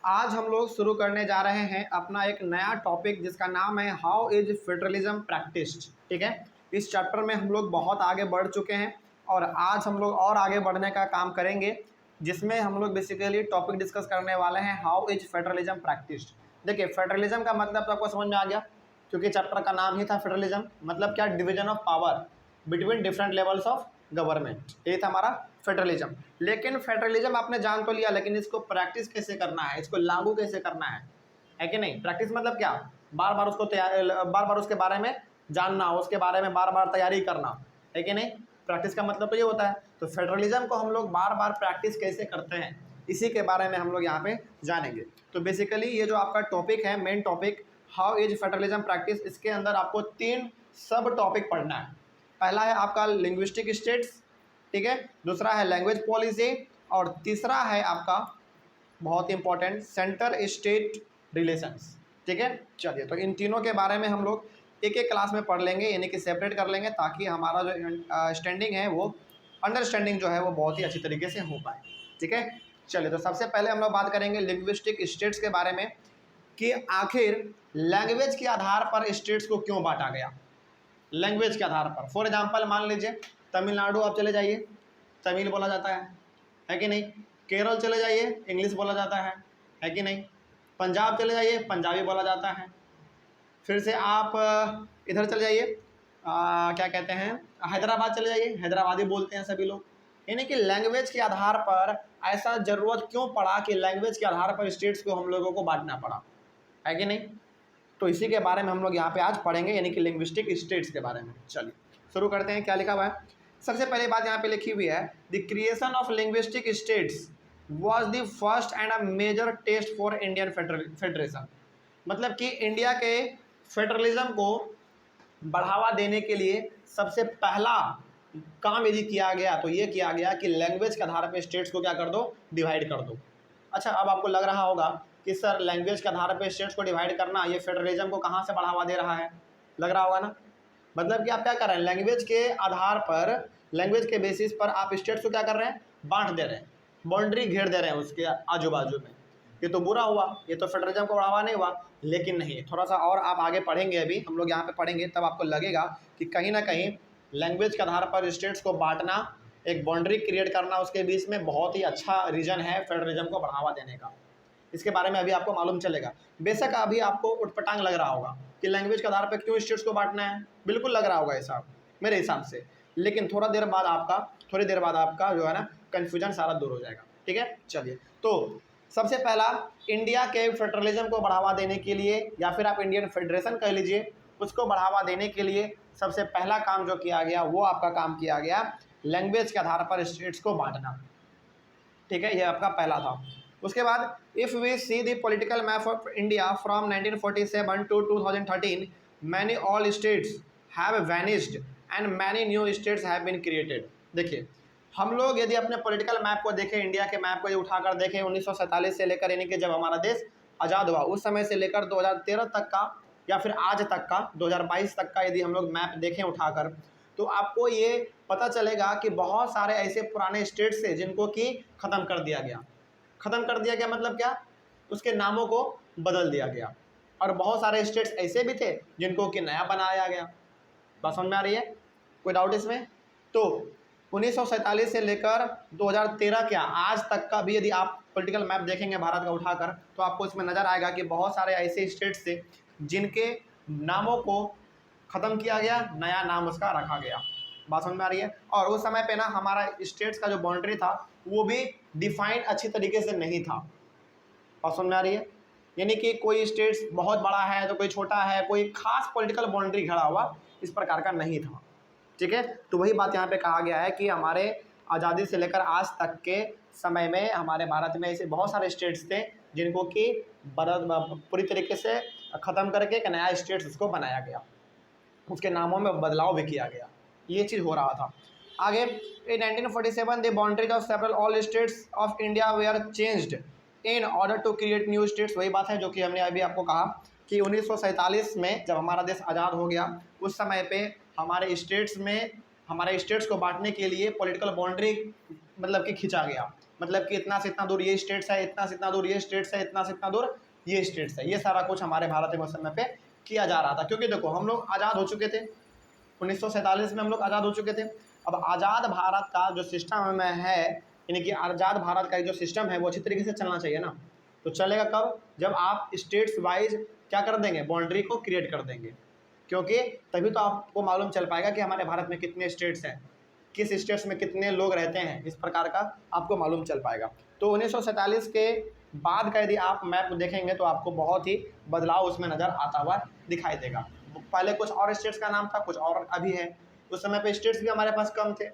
आज हम लोग शुरू करने जा रहे हैं अपना एक नया टॉपिक जिसका नाम है हाउ इज फेडरलिज्म प्रैक्टिस्ड। ठीक है, इस चैप्टर में हम लोग बहुत आगे बढ़ चुके हैं और आज हम लोग और आगे बढ़ने का काम करेंगे, जिसमें हम लोग बेसिकली टॉपिक डिस्कस करने वाले हैं हाउ इज फेडरलिज्म प्रैक्टिस्ड। देखिए, फेडरलिज्म का मतलब तो आपको समझ में आ गया, क्योंकि चैप्टर का नाम ही था फेडरलिज्म। मतलब क्या? Division of power between different levels of government, ये था हमारा फेडरलिज्म। लेकिन फेडरलिज्म आपने जान तो लिया, लेकिन इसको प्रैक्टिस कैसे करना है, इसको लागू कैसे करना है कि नहीं? प्रैक्टिस मतलब क्या? बार बार उसको बार बार उसके बारे में जानना, उसके बारे में बार बार तैयारी करना, है कि नहीं? प्रैक्टिस का मतलब तो ये होता है। तो फेडरलिज्म को हम लोग बार बार प्रैक्टिस कैसे करते हैं, इसी के बारे में हम लोग यहाँ पे जानेंगे। तो बेसिकली ये जो आपका टॉपिक है, main topic how is federalism practice, इसके अंदर आपको 3 सब टॉपिक पढ़ना है। पहला है आपका लिंग्विस्टिक स्टेट्स, ठीक है, दूसरा है लैंग्वेज पॉलिसी, और तीसरा है आपका बहुत इंपॉर्टेंट सेंटर स्टेट रिलेशंस। ठीक है, चलिए, तो इन तीनों के बारे में हम लोग एक एक क्लास में पढ़ लेंगे, यानी कि सेपरेट कर लेंगे, ताकि हमारा जो स्टैंडिंग है, वो अंडरस्टैंडिंग जो है वो बहुत ही अच्छी तरीके से हो पाए। ठीक है, चलिए, तो सबसे पहले हम लोग बात करेंगे लिंग्विस्टिक स्टेट्स के बारे में कि आखिर लैंग्वेज के आधार पर स्टेट्स को क्यों बांटा गया। लैंग्वेज के आधार पर, फॉर एग्जांपल मान लीजिए तमिलनाडु आप चले जाइए, तमिल बोला जाता है कि नहीं? केरल चले जाइए, इंग्लिश बोला जाता है कि नहीं? पंजाब चले जाइए, पंजाबी बोला जाता है। फिर से आप इधर चले जाइए, क्या कहते हैं, हैदराबाद चले जाइए, हैदराबादी बोलते हैं सभी लोग। यानी कि लैंग्वेज के आधार पर ऐसा ज़रूरत क्यों पड़ा कि लैंग्वेज के आधार पर स्टेट्स को हम लोगों को बांटना पड़ा, है कि नहीं? तो इसी के बारे में हम लोग यहाँ पे आज पढ़ेंगे, यानी कि लिंग्विस्टिक स्टेट्स के बारे में। चलिए शुरू करते हैं। क्या लिखा हुआ है? सबसे पहली बात यहाँ पे लिखी हुई है, the creation of linguistic states was the first and a major test for Indian federation. मतलब कि इंडिया के फेडरलिज्म को बढ़ावा देने के लिए सबसे पहला काम यदि किया गया तो ये किया गया कि लैंग्वेज के आधार पर स्टेट्स को क्या कर दो, डिवाइड कर दो। अच्छा, अब आपको लग रहा होगा कि सर लैंग्वेज के आधार पर स्टेट्स को डिवाइड करना ये फेडरलिज्म को कहाँ से बढ़ावा दे रहा है, लग रहा होगा ना? मतलब कि आप क्या कर रहे हैं, लैंग्वेज के आधार पर, लैंग्वेज के बेसिस पर आप स्टेट्स को क्या कर रहे हैं, बांट दे रहे हैं, बाउंड्री घेर दे रहे हैं उसके आजू बाजू में। ये तो बुरा हुआ, ये तो फेडरलिज्म को बढ़ावा नहीं हुआ। लेकिन नहीं, थोड़ा सा और आप आगे पढ़ेंगे, अभी हम लोग यहाँ पे पढ़ेंगे, तब आपको लगेगा कि कहीं ना कहीं लैंग्वेज के आधार पर स्टेट्स को बांटना, एक बाउंड्री क्रिएट करना उसके बीच में बहुत ही अच्छा रीजन है फेडरलिज्म को बढ़ावा देने का। इसके बारे में अभी आपको मालूम चलेगा। बेशक अभी आपको उटपटांग लग रहा होगा कि लैंग्वेज के आधार पर क्यों स्टेट्स को बांटना है, बिल्कुल लग रहा होगा ऐसा मेरे हिसाब से। लेकिन थोड़ी देर बाद आपका जो है ना कन्फ्यूजन सारा दूर हो जाएगा। ठीक है, चलिए, तो सबसे पहला इंडिया के फेडरलिज्म को बढ़ावा देने के लिए, या फिर आप इंडियन फेडरेशन कह लीजिए, उसको बढ़ावा देने के लिए सबसे पहला काम जो किया गया वो आपका काम किया गया लैंग्वेज के आधार पर स्टेट्स को बांटना। ठीक है, ये आपका पहला था। उसके बाद if we see the political map of India from 1947 to 2013, many all states have vanished and many new states have been created. देखिए, हम लोग यदि अपने पॉलिटिकल मैप को देखें, इंडिया के मैप को उठाकर देखें, 1947 से लेकर, यानी कि जब हमारा देश आज़ाद हुआ उस समय से लेकर 2013 तक का, या फिर आज तक का 2022 तक का यदि हम लोग मैप देखें उठाकर, तो आपको ये पता चलेगा कि बहुत सारे ऐसे पुराने स्टेट्स थे जिनको कि ख़त्म कर दिया गया। ख़त्म कर दिया गया मतलब क्या? उसके नामों को बदल दिया गया। और बहुत सारे स्टेट्स ऐसे भी थे जिनको कि नया बनाया गया। बात समझ में आ रही है? कोई डाउट इसमें? तो 1947 से लेकर 2013 के आज तक का भी यदि आप पॉलिटिकल मैप देखेंगे भारत का उठाकर, तो आपको इसमें नज़र आएगा कि बहुत सारे ऐसे स्टेट्स थे जिनके नामों को ख़त्म किया गया, नया नाम उसका रखा गया। बात समझ में आ रही है? और उस समय पे ना हमारा स्टेट्स का जो बाउंड्री था वो भी डिफाइन अच्छी तरीके से नहीं था। बात समझ में आ रही है? यानी कि कोई स्टेट्स बहुत बड़ा है तो कोई छोटा है, कोई खास पॉलिटिकल बाउंड्री खड़ा हुआ इस प्रकार का नहीं था। ठीक है, तो वही बात यहाँ पे कहा गया है कि हमारे आज़ादी से लेकर आज तक के समय में हमारे भारत में ऐसे बहुत सारे स्टेट्स थे जिनको कि पूरी तरीके से ख़त्म करके एक नया स्टेट्स उसको बनाया गया, उसके नामों में बदलाव भी किया गया। ये चीज़ हो रहा था। आगे, in 1947 the boundaries of several all states of India were changed in order to create new states। वही बात है जो कि हमने अभी आपको कहा कि 1947 में जब हमारा देश आज़ाद हो गया उस समय पे हमारे स्टेट्स को बांटने के लिए पॉलिटिकल बाउंड्री मतलब कि खींचा गया। मतलब कि इतना से इतना दूर ये स्टेट्स है, इतना से इतना दूर ये स्टेट्स है, इतना से इतना दूर ये स्टेट्स है। ये सारा कुछ हमारे भारत के समय पे किया जा रहा था, क्योंकि देखो हम लोग आज़ाद हो चुके थे, 1947 में हम लोग आज़ाद हो चुके थे। अब आज़ाद भारत का जो सिस्टम में है, यानी कि आज़ाद भारत का जो सिस्टम है वो अच्छी तरीके से चलना चाहिए ना। तो चलेगा कब? जब आप स्टेट्स वाइज क्या कर देंगे, बाउंड्री को क्रिएट कर देंगे, क्योंकि तभी तो आपको मालूम चल पाएगा कि हमारे भारत में कितने स्टेट्स हैं, किस स्टेट्स में कितने लोग रहते हैं, इस प्रकार का आपको मालूम चल पाएगा। तो 1947 के बाद का यदि आप मैप देखेंगे तो आपको बहुत ही बदलाव उसमें नज़र आता हुआ दिखाई देगा। पहले कुछ और स्टेट्स का नाम था, कुछ और अभी है। उस समय पे स्टेट्स भी हमारे पास कम थे,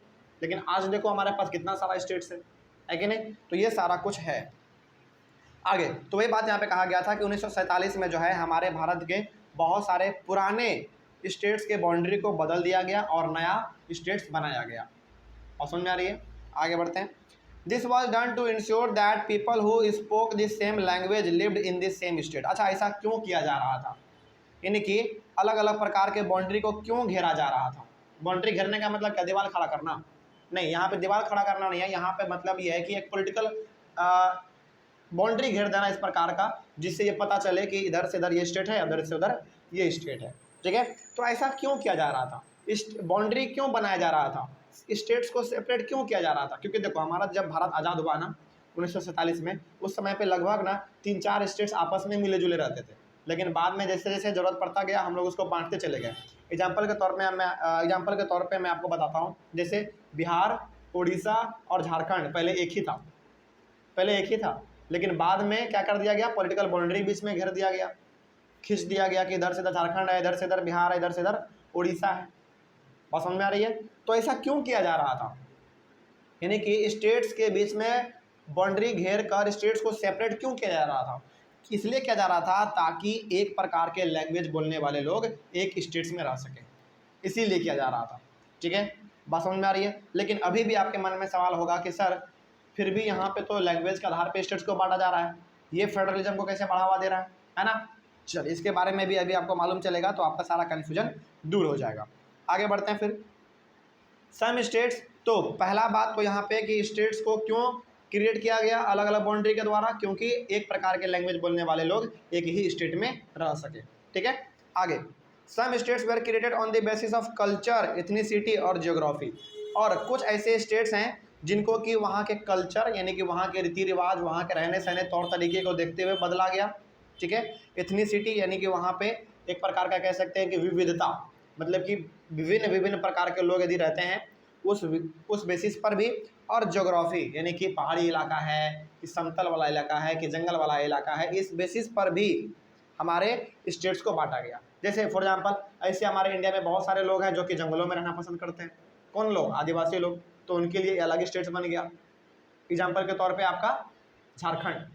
लेकिन आज देखो हमारे पास कितना सारा स्टेट्स है कि नहीं। तो ये सारा कुछ है। आगे तो वही बात यहाँ पे कहा गया था कि 1947 में जो है हमारे भारत के बहुत सारे पुराने स्टेट्स के बाउंड्री को बदल दिया गया और नया स्टेट्स बनाया गया। और समझ में आ रही है? आगे बढ़ते हैं। This was done to ensure that people who spoke this same language lived in this same state. अच्छा, ऐसा क्यों किया जा रहा था? यानी कि अलग अलग प्रकार के बाउंड्री को क्यों घेरा जा रहा था? बाउंड्री घेरने का मतलब क्या, दीवार खड़ा करना? नहीं, यहाँ पे दीवार खड़ा करना नहीं है। यहाँ पे मतलब ये है कि एक पॉलिटिकल बाउंड्री घेर देना इस प्रकार का, जिससे ये पता चले कि इधर से इधर ये स्टेट है, उधर से उधर ये स्टेट है। ठीक है, तो ऐसा क्यों किया जा रहा था? इस बाउंड्री क्यों बनाया जा रहा था? स्टेट्स को सेपरेट क्यों किया जा रहा था? क्योंकि देखो हमारा जब भारत आज़ाद हुआ ना 1947 में, उस समय पे लगभग ना 3-4 स्टेट्स आपस में मिले जुले रहते थे, लेकिन बाद में जैसे जैसे ज़रूरत पड़ता गया हम लोग उसको बांटते चले गए। एग्जाम्पल के तौर पे मैं आपको बताता हूँ, जैसे बिहार, उड़ीसा और झारखंड पहले एक ही था, लेकिन बाद में क्या कर दिया गया, पॉलिटिकल बाउंड्री बीच में घेर दिया गया, खींच दिया गया कि इधर से इधर झारखंड है, इधर से इधर बिहार है, इधर से इधर उड़ीसा है। बात समझ में आ रही है? तो ऐसा क्यों किया जा रहा था? यानी कि स्टेट्स के बीच में बाउंड्री घेर कर स्टेट्स को सेपरेट क्यों किया जा रहा था? इसलिए किया जा रहा था ताकि एक प्रकार के लैंग्वेज बोलने वाले लोग एक स्टेट्स में रह सकें, इसीलिए किया जा रहा था। ठीक है, बात समझ में आ रही है? लेकिन अभी भी आपके मन में सवाल होगा कि सर फिर भी यहाँ पे तो लैंग्वेज के आधार पे स्टेट्स को बांटा जा रहा है, ये फेडरलिज्म को कैसे बढ़ावा दे रहा है ना? चलिए इसके बारे में भी अभी आपको मालूम चलेगा, तो आपका सारा कन्फ्यूजन दूर हो जाएगा। आगे बढ़ते हैं फिर। सम स्टेट्स, तो पहला बात तो यहाँ पे कि स्टेट्स को क्यों क्रिएट किया गया अलग अलग बाउंड्री के द्वारा, क्योंकि एक प्रकार के लैंग्वेज बोलने वाले लोग एक ही स्टेट में रह सके। ठीक है, आगे some states were created on the basis of culture, ethnicity और जियोग्राफी। और कुछ ऐसे स्टेट्स हैं जिनको कि वहाँ के कल्चर यानी कि वहाँ के रीति रिवाज, वहाँ के रहने सहने तौर तरीके को देखते हुए बदला गया। ठीक है, एथनिसिटी यानी कि वहाँ पे एक प्रकार का कह सकते हैं कि विविधता, मतलब कि विभिन्न प्रकार के लोग यदि रहते हैं उस बेसिस पर भी। और ज्योग्राफी यानी कि पहाड़ी इलाका है कि समतल वाला इलाका है कि जंगल वाला इलाका है, इस बेसिस पर भी हमारे स्टेट्स को बांटा गया। जैसे फॉर एग्जांपल ऐसे हमारे इंडिया में बहुत सारे लोग हैं जो कि जंगलों में रहना पसंद करते हैं। कौन लोग? आदिवासी लोग, तो उनके लिए अलग स्टेट्स बन गया। एग्जाम्पल के तौर पर आपका झारखंड,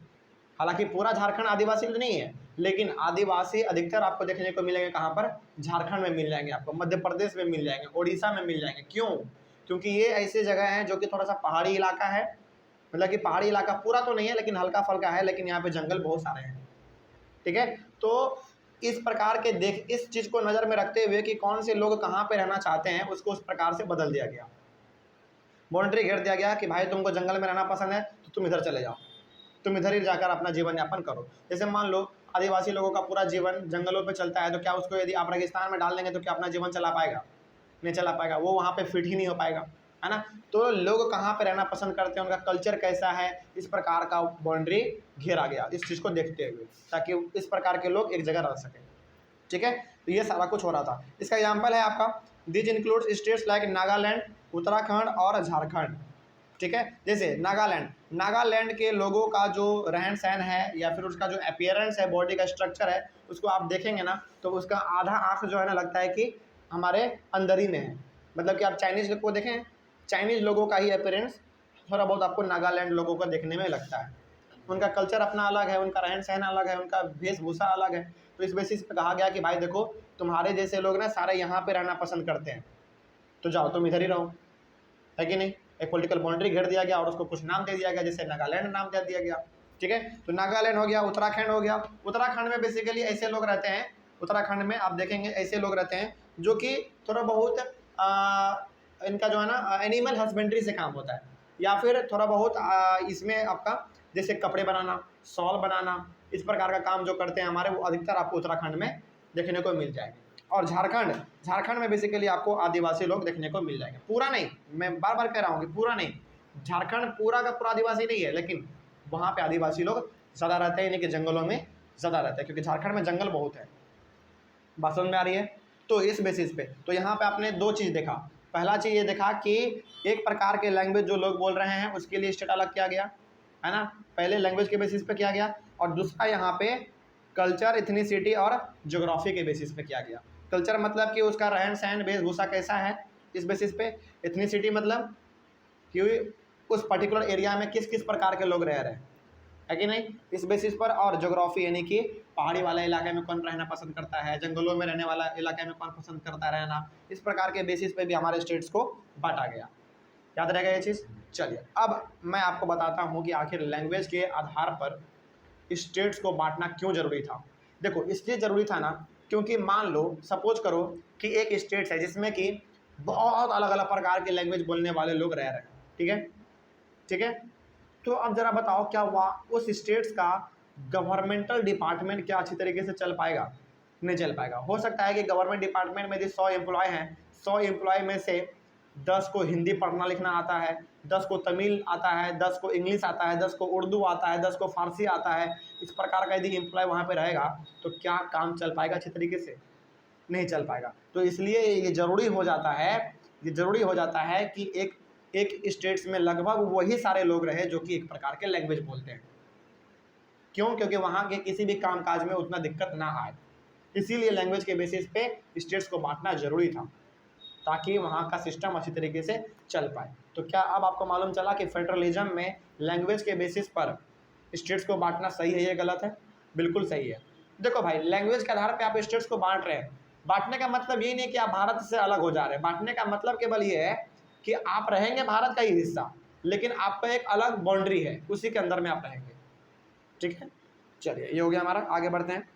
हालांकि पूरा झारखंड आदिवासी नहीं है, लेकिन आदिवासी अधिकतर आपको देखने को मिलेंगे कहाँ पर? झारखंड में मिल जाएंगे, आपको मध्य प्रदेश में मिल जाएंगे, उड़ीसा में मिल जाएंगे। क्यों? क्योंकि ये ऐसी जगह है जो कि थोड़ा सा पहाड़ी इलाका है, मतलब कि पहाड़ी इलाका पूरा तो नहीं है लेकिन हल्का फल्का है, लेकिन यहाँ पे जंगल बहुत सारे हैं। ठीक है, तो इस प्रकार के इस चीज़ को नज़र में रखते हुए कि कौन से लोग कहाँ पे रहना चाहते हैं, उसको उस प्रकार से बदल दिया गया, बाउंड्री घेर दिया गया कि भाई तुमको जंगल में रहना पसंद है तो तुम इधर चले जाओ, तुम इधर ही जाकर अपना जीवन यापन करो। जैसे मान लो आदिवासी लोगों का पूरा जीवन जंगलों पे चलता है, तो क्या उसको यदि आप रेगिस्तान में डाल देंगे तो क्या अपना जीवन चला पाएगा? नहीं चला पाएगा, वो वहाँ पे फिट ही नहीं हो पाएगा, है ना? तो लोग कहाँ पे रहना पसंद करते हैं, उनका कल्चर कैसा है, इस प्रकार का बाउंड्री घेरा गया इस चीज़ को देखते हुए, ताकि इस प्रकार के लोग एक जगह रह सकें। ठीक है, तो ये सारा कुछ हो रहा था। इसका एग्जाम्पल है आपका, this includes states like Nagaland, Uttarakhand और झारखंड। ठीक है, जैसे नागालैंड के लोगों का जो रहन सहन है या फिर उसका जो अपीयरेंस है, बॉडी का स्ट्रक्चर है, उसको आप देखेंगे ना तो उसका आधा आँख जो है ना लगता है कि हमारे अंदर ही में है। मतलब कि आप चाइनीज़ को देखें, चाइनीज़ लोगों का ही अपीयरेंस थोड़ा बहुत आपको नागालैंड लोगों का देखने में लगता है। उनका कल्चर अपना अलग है, उनका रहन सहन अलग है, उनका वेशभूषा अलग है। तो इस बेसिस पे कहा गया कि भाई देखो तुम्हारे जैसे लोग ना सारे यहाँ पे रहना पसंद करते हैं, तो जाओ तुम इधर ही रहो, है कि नहीं? एक पॉलिटिकल बाउंड्री घेर दिया गया और उसको कुछ नाम दे दिया गया, जैसे नागालैंड नाम दे दिया गया। ठीक है, तो नागालैंड हो गया, उत्तराखंड हो गया। उत्तराखंड में बेसिकली ऐसे लोग रहते हैं, उत्तराखंड में आप देखेंगे ऐसे लोग रहते हैं जो कि थोड़ा बहुत इनका जो है ना एनिमल हस्बेंड्री से काम होता है। या फिर थोड़ा बहुत इसमें आपका जैसे कपड़े बनाना, शॉल बनाना, इस प्रकार का काम जो करते हैं हमारे, वो अधिकतर आपको उत्तराखंड में देखने को मिल जाएंगे। और झारखंड में बेसिकली आपको आदिवासी लोग देखने को मिल जाएंगे। पूरा नहीं, मैं बार बार कह रहा हूँ कि पूरा नहीं, झारखंड पूरा का पूरा आदिवासी नहीं है, लेकिन वहाँ पे आदिवासी लोग ज़्यादा रहते हैं, यानी कि जंगलों में ज़्यादा रहते हैं, क्योंकि झारखंड में जंगल बहुत है। बात समझ में आ रही है? तो इस बेसिस पे तो यहाँ पे आपने दो चीज़ देखा। पहला चीज़ ये देखा कि एक प्रकार के लैंग्वेज जो लोग बोल रहे हैं उसके लिए स्टेट अलग किया गया, है ना, पहले लैंग्वेज के बेसिस पे किया गया। और दूसरा यहाँ पे कल्चर, इथनिसिटी और ज्योग्राफी के बेसिस पे किया गया। कल्चर मतलब कि उसका रहन सहन, वेशभूषा कैसा है, इस बेसिस पे। इथनिसिटी मतलब कि उस पर्टिकुलर एरिया में किस किस प्रकार के लोग रह रहे हैं, है कि नहीं, इस बेसिस पर। और ज्योग्राफी यानी कि पहाड़ी वाले इलाके में कौन रहना पसंद करता है, जंगलों में रहने वाला इलाके में कौन पसंद करता है रहना, इस प्रकार के बेसिस पे भी हमारे स्टेट्स को बांटा गया। याद रहेगा ये चीज़। चलिए अब मैं आपको बताता हूँ कि आखिर लैंग्वेज के आधार पर स्टेट्स को बांटना क्यों ज़रूरी था। देखो इसलिए ज़रूरी था ना, क्योंकि मान लो सपोज करो कि एक स्टेट है जिसमें कि बहुत अलग अलग प्रकार के लैंग्वेज बोलने वाले लोग रह रहे हैं, ठीक है, ठीक है। तो अब ज़रा बताओ क्या हुआ, उस स्टेट्स का गवर्नमेंटल डिपार्टमेंट क्या अच्छी तरीके से चल पाएगा? नहीं चल पाएगा। हो सकता है कि गवर्नमेंट डिपार्टमेंट में यदि 100 एम्प्लॉय हैं, 100 एम्प्लॉय में से 10 को हिंदी पढ़ना लिखना आता है, 10 को तमिल आता है, 10 को इंग्लिश आता है, 10 को उर्दू आता है, 10 को फारसी आता है, इस प्रकार का यदि एम्प्लॉय वहाँ पर रहेगा तो क्या काम चल पाएगा अच्छी तरीके से? नहीं चल पाएगा। तो इसलिए ये ज़रूरी हो जाता है, ये ज़रूरी हो जाता है कि एक स्टेट्स में लगभग वही सारे लोग रहे जो कि एक प्रकार के लैंग्वेज बोलते हैं। क्यों? क्योंकि वहाँ के किसी भी कामकाज में उतना दिक्कत ना आए, इसीलिए लैंग्वेज के बेसिस पे स्टेट्स को बांटना जरूरी था, ताकि वहाँ का सिस्टम अच्छी तरीके से चल पाए। तो क्या अब आपको मालूम चला कि फेडरलिज्म में लैंग्वेज के बेसिस पर स्टेट्स को बांटना सही है या गलत है? बिल्कुल सही है। देखो भाई, लैंग्वेज के आधार पर आप स्टेट्स को बांट रहे हैं, बांटने का मतलब ये नहीं कि आप भारत से अलग हो जा रहे हैं। बांटने का मतलब केवल ये है कि आप रहेंगे भारत का ही हिस्सा, लेकिन आपका एक अलग बाउंड्री है, उसी के अंदर में आप रहेंगे, ठीक है। चलिए ये हो गया हमारा, आगे बढ़ते हैं।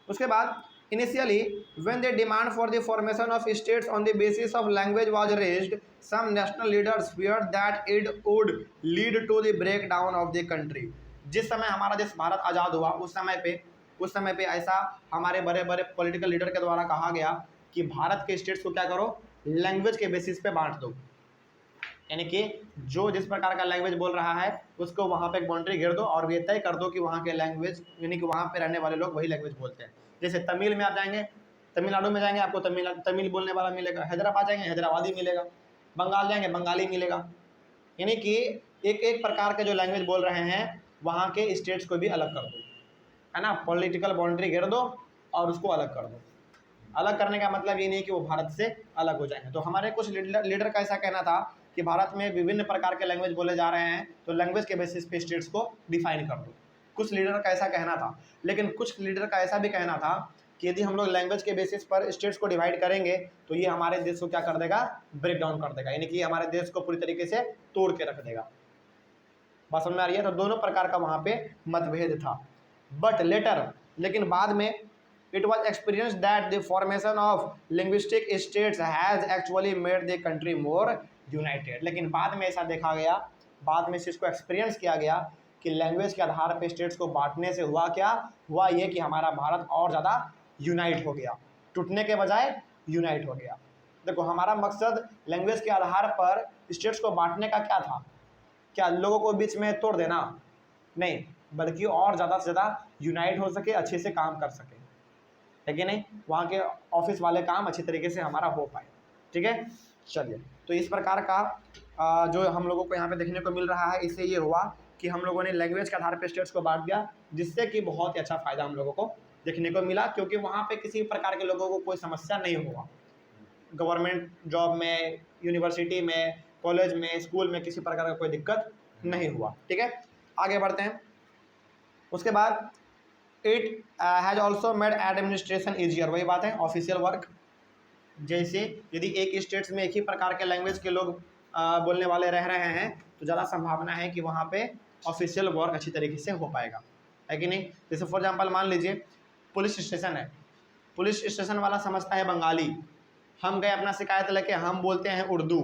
उसके बाद initially when the demand for the formation of states on the basis of language was raised, some national leaders feared that it would lead to the break down of the country. जिस समय हमारा देश भारत आज़ाद हुआ उस समय पे ऐसा हमारे बड़े बड़े पॉलिटिकल लीडर के द्वारा कहा गया कि भारत के स्टेट्स को क्या करो, लैंग्वेज के बेसिस पे बांट दो, यानी कि जो जिस प्रकार का लैंग्वेज बोल रहा है उसको वहाँ पे एक बाउंड्री घेर दो और ये तय कर दो कि वहाँ के लैंग्वेज, यानी कि वहाँ पे रहने वाले लोग वही लैंग्वेज बोलते हैं। जैसे तमिल में आप जाएंगे, तमिलनाडु में जाएंगे आपको तमिल बोलने वाला मिलेगा, हैदराबाद जाएंगे हैदराबादी मिलेगा, बंगाल जाएंगे बंगाली मिलेगा, यानी कि एक एक प्रकार के जो लैंग्वेज बोल रहे हैं वहाँ के स्टेट्स को भी अलग कर दो, है ना, पॉलिटिकल बाउंड्री घेर दो और उसको अलग कर दो। अलग करने का मतलब ये नहीं है कि वो भारत से अलग हो जाएंगे। तो हमारे कुछ लीडर का ऐसा कहना था कि भारत में विभिन्न प्रकार के लैंग्वेज बोले जा रहे हैं, तो लैंग्वेज के बेसिस पे स्टेट्स को डिफाइन कर दो। कुछ लीडर का ऐसा कहना था, लेकिन कुछ लीडर का ऐसा भी कहना था कि यदि हम लोग लैंग्वेज के बेसिस पर स्टेट्स को डिवाइड करेंगे तो ये हमारे देश को क्या कर देगा, ब्रेक डाउन कर देगा, यानी कि हमारे देश को पूरी तरीके से तोड़ के रख देगा। बात समझ में आ रही है? तो दोनों प्रकार का वहाँ पे मतभेद था। बट लेटर, लेकिन बाद में it was experienced that the formation of linguistic states has actually made the country more united। लेकिन बाद में ऐसा देखा गया, बाद में इसको एक्सपीरियंस किया गया कि लैंग्वेज के आधार पर स्टेट्स को बांटने से हुआ क्या, हुआ ये कि हमारा भारत और ज़्यादा यूनाइट हो गया, टूटने के बजाय यूनाइट हो गया। देखो हमारा मकसद लैंग्वेज के आधार पर स्टेट्स को बांटने का क्या था? क्या लोगों को बीच में तोड़ देना? नहीं, बल्कि और ज़्यादा से ज़्यादा यूनाइट हो सके, अच्छे से काम कर सके, है कि नहीं, वहाँ के ऑफिस वाले काम अच्छी तरीके से हमारा हो पाए, ठीक है। चलिए, तो इस प्रकार का जो हम लोगों को यहाँ पे देखने को मिल रहा है, इससे ये हुआ कि हम लोगों ने लैंग्वेज के आधार पर स्टेट्स को बांट दिया, जिससे कि बहुत ही अच्छा फ़ायदा हम लोगों को देखने को मिला, क्योंकि वहाँ पे किसी प्रकार के लोगों को कोई समस्या नहीं हुआ। गवर्नमेंट जॉब में, यूनिवर्सिटी में, कॉलेज में, स्कूल में किसी प्रकार का कोई दिक्कत नहीं हुआ, ठीक है। आगे बढ़ते हैं। उसके बाद it has also made administration easier, वही बात है, ऑफिशियल वर्क। जैसे यदि एक स्टेट्स में एक ही प्रकार के लैंग्वेज के लोग बोलने वाले रह रहे हैं तो ज़्यादा संभावना है कि वहाँ पे ऑफिशियल वर्क अच्छी तरीके से हो पाएगा, है कि नहीं। जैसे फॉर एग्जांपल मान लीजिए पुलिस स्टेशन है, पुलिस स्टेशन वाला समझता है बंगाली, हम गए अपना शिकायत लेके, हम बोलते हैं उर्दू,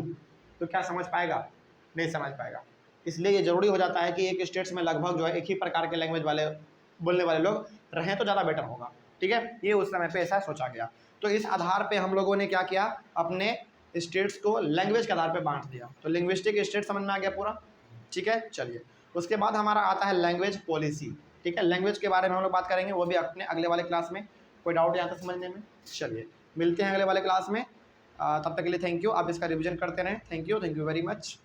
तो क्या समझ पाएगा? नहीं समझ पाएगा। इसलिए ये ज़रूरी हो जाता है कि एक स्टेट्स में लगभग जो है एक ही प्रकार के लैंग्वेज वाले बोलने वाले लोग रहें तो ज़्यादा बेटर होगा। ठीक है, ये उस समय पे ऐसा सोचा गया। तो इस आधार पे हम लोगों ने क्या किया, अपने स्टेट्स को लैंग्वेज के आधार पे बांट दिया। तो लिंग्विस्टिक स्टेट समझ में आ गया पूरा। ठीक है, चलिए उसके बाद हमारा आता है लैंग्वेज पॉलिसी। ठीक है, लैंग्वेज के बारे में हम लोग बात करेंगे, वो भी अपने अगले वाले क्लास में। कोई डाउट यहाँ तक समझने में? चलिए मिलते हैं अगले वाले क्लास में। तब तक के लिए थैंक यू। आप इसका रिवीजन करते रहें। Thank you very much.